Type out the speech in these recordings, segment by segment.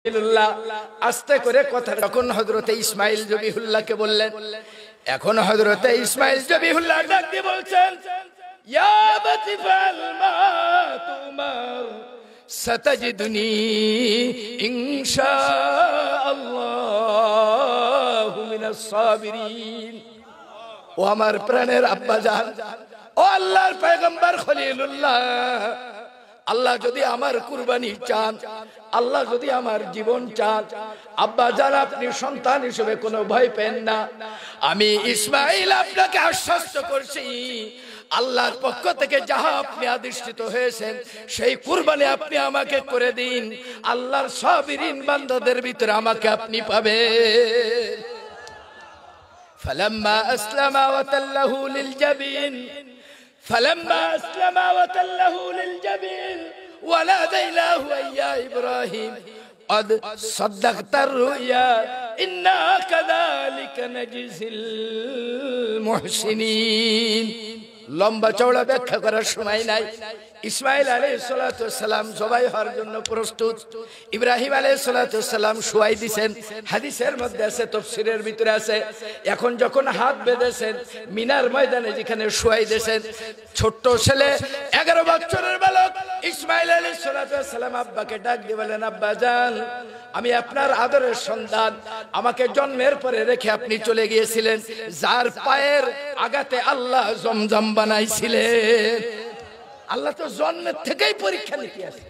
আস্তে করে কথা যখন হযরতে ইসমাঈল জবিহুল্লাহকে বললেন, এখন হযরতে ইসমাঈল জবিহুল্লাহ ডাক দিয়ে বলছেন, ইয়া আবাতি ফাল মা তুমার সাতাজিদুনি ইনশাআল্লাহু মিনাস সাবিরিন। ও আমার প্রাণের আব্বাজান, ও আল্লাহর পয়গম্বর খলিলুল্লাহ, আল্লাহ যদি আমার কুরবানি চান, আল্লাহ যদি আমার জীবন চান, আব্বা জান আপনি সন্তান হিসেবে কোনো ভয় পেন না। আমি ইসমাঈল আপনাকে আশ্বস্ত করছি, আল্লাহর পক্ষ থেকে যাহা আপনি আদিষ্টিত হয়েছেন সেই কুরবানি আপনি আমাকে করে দিন। আল্লাহর সাবিরিন বান্দাদের ভিতরে আমাকে আপনি পাবেন। ফালাম্মা আসলামা ওয়া তাল্লাহু লিল জাবিন فلما أسلم وتله للجبين وناديناه يا إبراهيم قد صدقت الرؤيا إنا كذلك نجزي المحسنين। লম্বা চওড়া ব্যাখ্যা করার সময় নাই। ইসমাঈল আলাইহিস সালাতু ওয়াস সালাম জবাই হওয়ার জন্য প্রস্তুত। ইব্রাহিম আলাইহিস সালাতু ওয়াস সালাম শুয়াই দিবেন, হাদিসের মধ্যে আছে, তাফসীরের ভিতরে আছে। এখন যখন হাত বেঁধেছেন মিনার ময়দানে যেখানে শুয়াই দিয়েছেন, ছোট্ট ছেলে 11 বছরের বালক ইসমাঈল আলাইহিস সালাতু ওয়াস সালাম আব্বাকে ডাক দিয়ে বলেন, আব্বা জান আমি আপনার আদরের সন্তান, আমাকে জন্মের পরে রেখে আপনি চলে গিয়েছিলেন, যার পায়ের আগাতে আল্লাহ জমজম বানাইছিলেন। আল্লাহ তো জন্মের থেকেই পরীক্ষা নিতে আসে।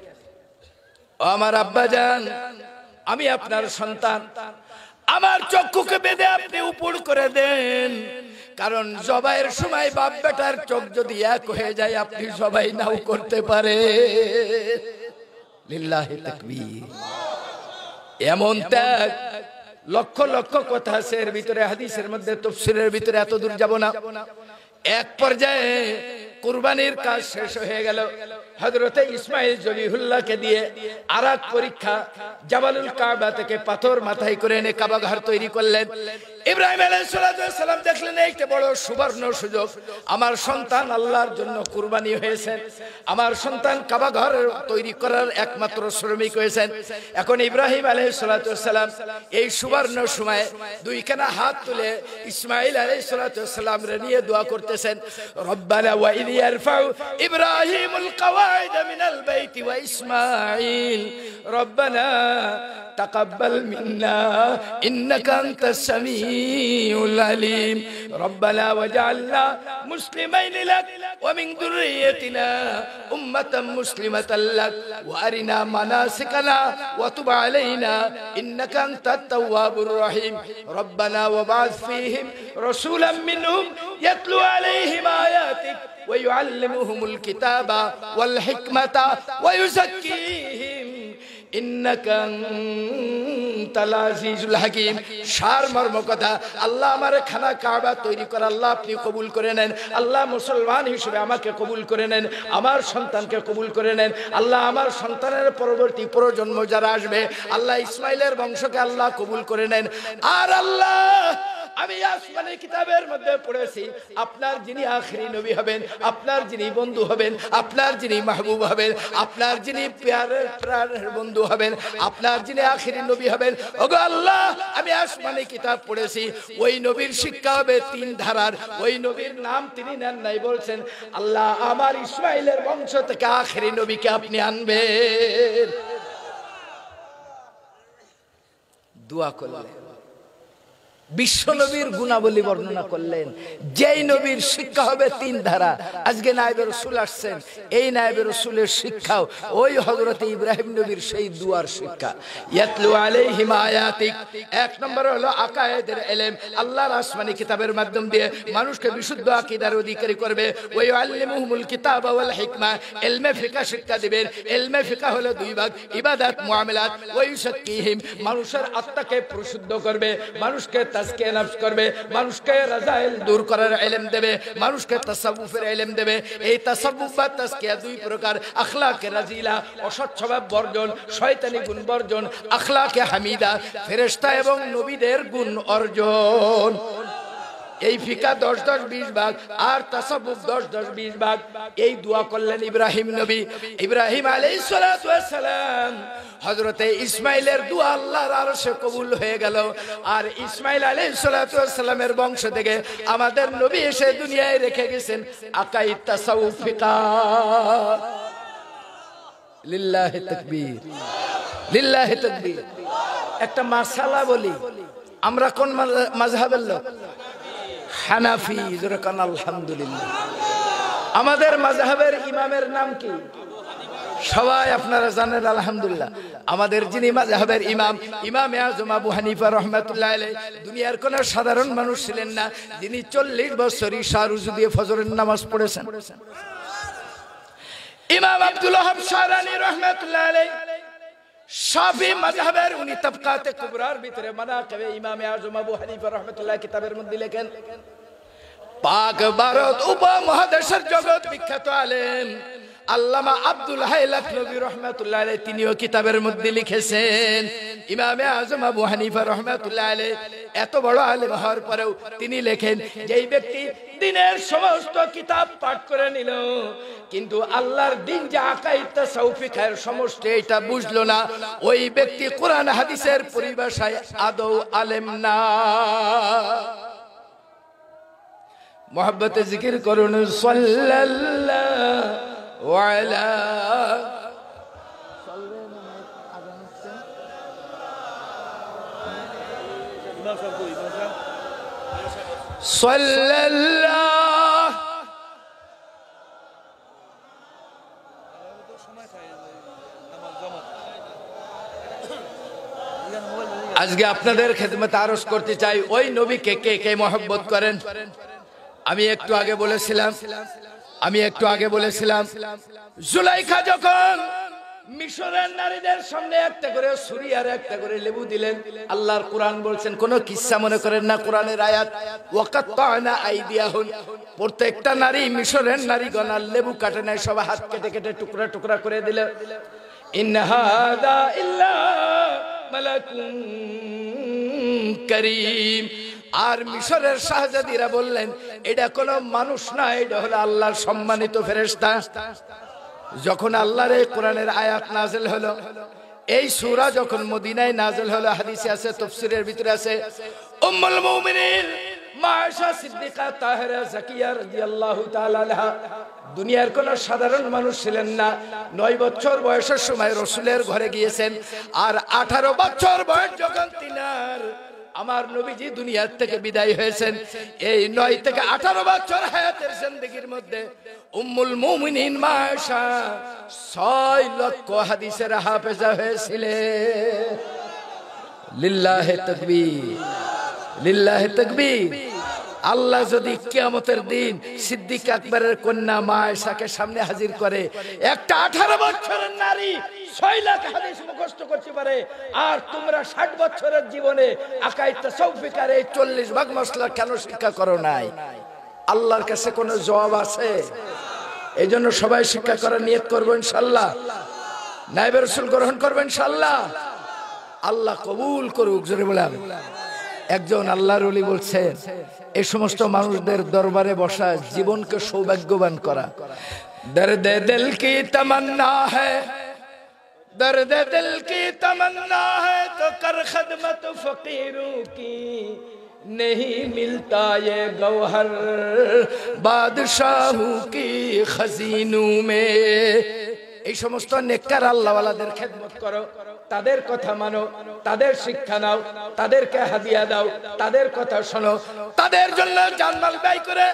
ও আমার আব্বা জান, আমি আপনার সন্তান, আমার চক্ষুকে বেঁধে আপনি উপর করে দেন, কারণ জবাইয়ের সময় বাপ বেটার চোখ যদি এক হয়ে যায় আপনি জবাই নাও করতে পারে। লিল্লাহি তাকবীর। এমন ত্যাগ লক্ষ লক্ষ কথা আছে এর ভিতরে, হাদিসের মধ্যে, তাফসীরের ভিতরে, এত দূর যাব না। এক পর্যায়ে কুরবানির কাজ শেষ হয়ে গেল। হযরতে ইসমাঈল জবিহুল্লাহকে দিয়ে আরেক পরীক্ষা, জাবালুল কাবা থেকে পাথর মাথায় করে এনে কাবা ঘর তৈরি করলেন। ইব্রাহিম আলাইহিস সালাম দেখলেন একটা বড় সুবর্ণ সুযোগ, আমার সন্তান আল্লাহর জন্য কুরবানি হয়েছেন, আমার সন্তান কাবা ঘর তৈরি করার একমাত্র শ্রমিক হয়েছেন। এখন ইব্রাহিম আলাইহিস সালাম এই সুবর্ণ সময়ে দুইখানা হাত তুলে ইসমাঈল আলাইহিস সালামরে নিয়ে দোয়া করতেছেন, রব্বানা ওয়া ইয ইয়ারফাউ ইব্রাহিমুল কওয়াইদ মিনাল বাইতি ওয়া ইসমাঈল রব্বানা তাকাব্বাল মিন্না ইন্নাকা আনতাস সামিউল আলিম রব্বানা ওয়াজআলনা মুসলিমাইন লাক ওয়া মিন যুররিয়্যাতিনা উম্মাতান মুসলিমাতান লাক ওয়া আরিনা মানাসিকানা ওয়া তুব আলাইনা ইন্নাকা আনতাত তাওয়াবুর রহিম রব্বানা ওয়াবআথ ফীহিম রাসূলাম মিনহুম ইয়াতলু আলাইহিম আয়াতিক ওয়া ইউআল্লিমুহুমুল কিতাবা ওয়াল হিকমাতা ওয়া ইউযাক্কিহিম ইন্নাকা আনতাল আজিজুল হাকীম। সারমর্ম কথা, আল্লাহ আমার খানা কাবা তৈরি করা আল্লাহ আপনি কবুল করে নেন। আল্লাহ মুসলমান হিসেবে আমাকে কবুল করে নেন, আমার সন্তানকে কবুল করে নেন। আল্লাহ আমার সন্তানের পরবর্তী প্রজন্ম যারা আসবে, আল্লাহ ইসমাঈলের বংশকে আল্লাহ কবুল করে নেন। আর আল্লাহ আমি আসমানি কিতাবের মধ্যে পড়েছি, আপনার যিনি আখেরি নবী হবেন, আপনার যিনি বন্ধু হবেন, আপনার যিনি মাহবুব হবেন, আপনার যিনি প্রাণের বন্ধু হবেন, আপনার যিনি আখেরি নবী হবেন, ওগো আল্লাহ আমি আসমানি কিতাব পড়েছি, ওই নবীর শিক্ষা হবে 3 ধারার। ওই নবীর নাম তিনি নেন নাই, বলছেন আল্লাহ আমার ইসমাঈলের বংশ থেকে আখেরি নবীকে আপনি আনবেন। দোয়া করলেন, বিশ্ব নবীর গুণাবলী বর্ণনা করলেন, যেই নবীর শিক্ষা হবে 3 ধারা। আজকে নায়েবে রাসূল আসছেন, এই নায়েবে রাসূলের শিক্ষাও ওই হযরতে ইব্রাহিম নবীর সেই দুয়ার শিক্ষা। ইয়াতলু আলাইহিম আয়াতিক, 1 নম্বর হলো আকায়েদের ইলম, আল্লাহর আসমানি কিতাবের মাধ্যম দিয়ে মানুষকে বিশুদ্ধ আকীদার অধিকারী করবে। ওয়া ইউআল্লিমুহুমুল কিতাবা ওয়াল হিকমা, ইলমে ফিকহ শিক্ষা দিবেন। ইলমে ফিকহ হলো 2 ভাগ, ইবাদত মুআমালাত। ওয়া ইউযাক্কিহিম, মানুষের আত্মাকে পরিশুদ্ধ করবে, মানুষকে তাজকিয়া নফস করবে, মানুষকে রাযাইল দূর করার ইলম দেবে, মানুষকে তাসাউফের ইলম দেবে। এই তাসাউফ বা তাজকিয়া 2 প্রকার, আখলাকে রাজিলা অসৎ স্বভাব বর্জন, শয়তানি গুণ বর্জন, আখলাকে হামিদা ফেরেশতা এবং নবীদের গুণ অর্জন। এই ফিকা 10-10-20 ভাগ, আর তাসাব্বুফ 10-10-20 ভাগ। এই দোয়া করলেন ইব্রাহিম নবী। ইব্রাহিম আলাইহিস সালাতু ওয়াস সালাম হযরতে ইসমাইলের দোয়া আল্লাহর আরশে কবুল হয়ে গেল। আর ইসমাইল আলাইহিস সালাতু ওয়াস সালামের বংশ থেকে আমাদের নবী এসে দুনিয়ায় রেখে গেছেন আকাইদ তাসাউফ ফিকা। লিল্লাহি তাকবীর, লিল্লাহি তাকবীর। একটা মাসালা বলি, আমরা কোন মাযহাবের লোক? হানাফি। জোরে কান আলহামদুলিল্লাহ। আমাদের মাযহাবের ইমামের নাম কি? সবাই আপনারা জানেন আলহামদুলিল্লাহ। আমাদের যিনি মাযহাবের ইমাম, ইমামে আযম আবু হানিফা রাহমাতুল্লাহ আলাইহি, দুনিয়ার কোন সাধারণ মানুষ ছিলেন না যিনি 40 বছর ইশা রুজু দিয়ে ফজরের নামাজ পড়েছেন। ইমাম আব্দুল ওয়াহাব শারানি রাহমাতুল্লাহ আলাইহি শাফি মাযহাবের উনি তাবকাতে কুবরার ভিতরে মানাকিবে ইমামে আযম আবু হানিফা রাহমাতুল্লাহ কিতাবের মধ্যে লেখেন, পাক ভারত উপমহাদেশের জগৎ বিখ্যাত আলেম আল্লামা আব্দুল হাই লাখনবী রাহমাতুল্লাহ আলাইহি তিনিও কিতাবের মধ্যে লিখেছেন, ইমামে আযম আবু হানিফা রাহমাতুল্লাহ আলাইহি এত বড় আলেম হওয়ার পরেও তিনি লেখেন, যেই ব্যক্তি দ্বীনের সমস্ত কিতাব পাঠ করে নিল কিন্তু আল্লাহর দ্বীন যে আকাইদ তাসাউফ ফিকহের সমষ্টি এটা বুঝলো না, ওই ব্যক্তি কোরআন হাদিসের পরিভাষায় আদৌ আলেম না। মোহাব্বতে জিকির করুন সাল্লাল্লাহু আলা সাল্লাল্লাহু। আজকে আপনাদের খেদমতে আরজ করতে চাই, ওই নবীকে কে কে মহব্বত করেন? আমি একটু আগে বলেছিলাম জুলাইখা যখন মিশরের নারীদের সামনে একটা করে ছুরি আর একটা করে লেবু দিলেন, আল্লাহর কোরআন বলছেন, কোন কিসসা মনে করেন না, কোরআনের আয়াত, ওয়াকাত্তানা আইদিয়াহুন, প্রত্যেকটা নারী মিশরের নারীগণ আর লেবু কাটে নাই, সব হাত কেটে কেটে টুকরা টুকরা করে দিল। ইন হাদা ইল্লা মালাকুন কারীম। আর মিশরের শাহজাদিরা বললেন, এটা কোনো মানুষ না, এটা হলো আল্লাহর সম্মানিত ফেরেশতা। যখন আল্লাহর এই কোরআনের আয়াত নাযিল হলো, এই সূরা যখন মদিনায় নাযিল হলো, হাদিসে আছে, তাফসীরের ভিতরে আছে, উম্মুল মুমিনিন মা আয়েশা সিদ্দিকা তাহেরা জাকিয়া রাদিয়াল্লাহু তাআলা আনহা দুনিয়ার কোন সাধারণ মানুষ ছিলেন না। 9 বছর বয়সের সময় রাসূলের ঘরে গিয়েছেন, আর 18 বছর বয়স যখন তিনার আমার নবীজি দুনিয়ার থেকে বিদায় হয়েছেন, এই 9 থেকে 18 বছর হায়াতের জিন্দেগির মধ্যে উম্মুল মুমিনিন মা আয়েশা 6 লক্ষ হাদিসের হাফেজা হয়েছিলেন। লিল্লাহি তাকবীর, লিল্লাহি তাকবীর। আল্লাহ যদি কিয়ামতের দিন সিদ্দিক আকবরের কন্যা মা আয়েশাকে সামনে হাজির করে, একটা 18 বছরের নারী 6 লাখ হাদিস মুখস্থ করতে পারে, আর তোমরা 60 বছরের জীবনে আকাইদ তাসাউফ ফিকহের এই 40 ভাগ মাসলা কেন শিক্ষা করো নাই? আল্লাহর কাছে কোনো জবাব আছে? এই জন্য সবাই শিক্ষা করার নিয়ত করবো ইনশাআল্লাহ, নায়েবে রাসূল গ্রহণ করবো ইনশাআল্লাহ। আল্লাহ কবুল করুক, জোরে বলেন। একজন আল্লাহর ওলি বলছেন, এই সমস্ত মানুষদের দরবারে বসা জীবনকে সৌভাগ্যবান করা। দর্দে দিল কি তমন্না है, दर्द दिल की तमन्ना है तो कर खदमत फकीरों की, नहीं मिलता ये गौहर बादशाहों की खजीनों में। এই সমস্ত নেককার আল্লাহওয়ালাদের খেদমত করো, তাদের কথা মানো, তাদের শিক্ষা নাও, তাদেরকে হাদিয়া দাও, তাদের কথা শোনো, তাদের জন্য জানমাল ব্যয় করে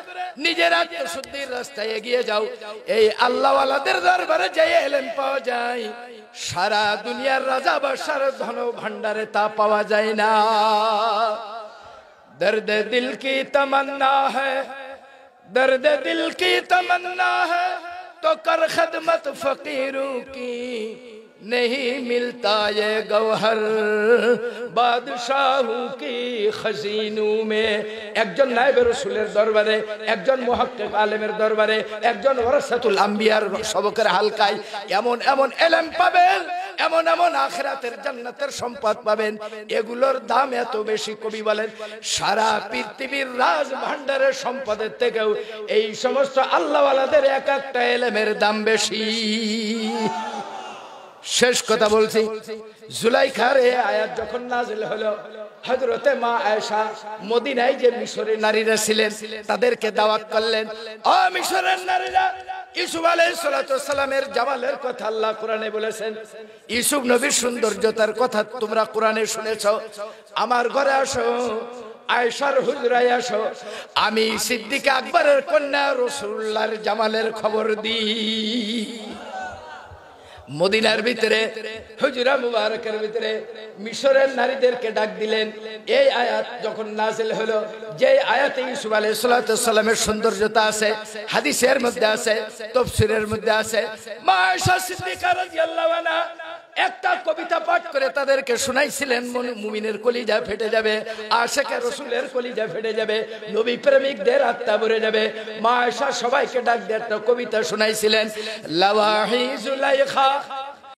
নিজের আত্মশুদ্ধির রাস্তায় এগিয়ে যাও। এই আল্লাহওয়ালাদের দরবারে যে ইলম পাওয়া যায়, সারা দুনিয়ার রাজা বাদশার ধন ভান্ডারে তা পাওয়া যায় না। दर्द दिल की तमन्ना है, दर्द दिल की तमन्ना है तो कर खदमत फकीरों की, नहीं मिलता ये गौहर बादशाहों की खजीनों में। একজন নায়েবে রাসূলের দরবারে, একজন মুহাক্কিক আলেমের দরবারে, একজন ওয়ারাসাতুল আম্বিয়ার সবকের হালকায় এমন এমন ইলম পাবেন এমন এমন আখিরাতের জান্নাতের সম্পদ পাবেন, এগুলোর দাম এত বেশি। কবি বলেন সারা পৃথিবীর রাজ ভান্ডারের সম্পদের থেকেও এই সমস্ত আল্লাহওয়ালাদের এক একটা ইলমের দাম বেশি। শেষ কথা বলছি, জুলাইখার এই আয়াত যখন নাযিল হলো, হযরতে মা আয়েশা মদিনায় যে মিশরের নারীরা ছিলেন তাদেরকে দাওয়াত করলেন, ও মিশরের নারীরা, ইউসুফ আলাইহিস সালাতু ওয়াস সালামের জামালের কথা আল্লাহ কোরআনে বলেছেন, ইউসুফ নবীর সৌন্দর্যতার কথা তোমরা কোরআনে শুনেছো, আমার ঘরে আসো, আয়েশার হুজরায় আসো, আমি সিদ্দিক আকবরের কন্যা রাসূলুল্লাহর জামালের খবর দিই। মদিনার ভিতরে হুজরা মুবারকের ভিতরে মিশরের নারীদেরকে ডাক দিলেন। এই আয়াত যখন নাযিল হলো, যে আয়াতে ইউসুফ আলাইহিস সালাতু ওয়াস সালামের সৌন্দর্যতা আছে, হাদিসের মধ্যে আছে, তাফসীরের মধ্যে আছে, মা আয়েশা সিদ্দিকা রাদিয়াল্লাহু আনহা একটা কবিতা পাঠ করে তাদেরকে শোনাইছিলেন। মুমিনের কলিজা ফেটে যাবে, আশিকে রাসূলের কলিজা ফেটে যাবে, নবী প্রেমিকদের আত্মা ভরে যাবে। মা আয়েশা সবাইকে ডাক দিয়ে একটা কবিতা শোনাইছিলেন, লাওয়াহি জুলাইখা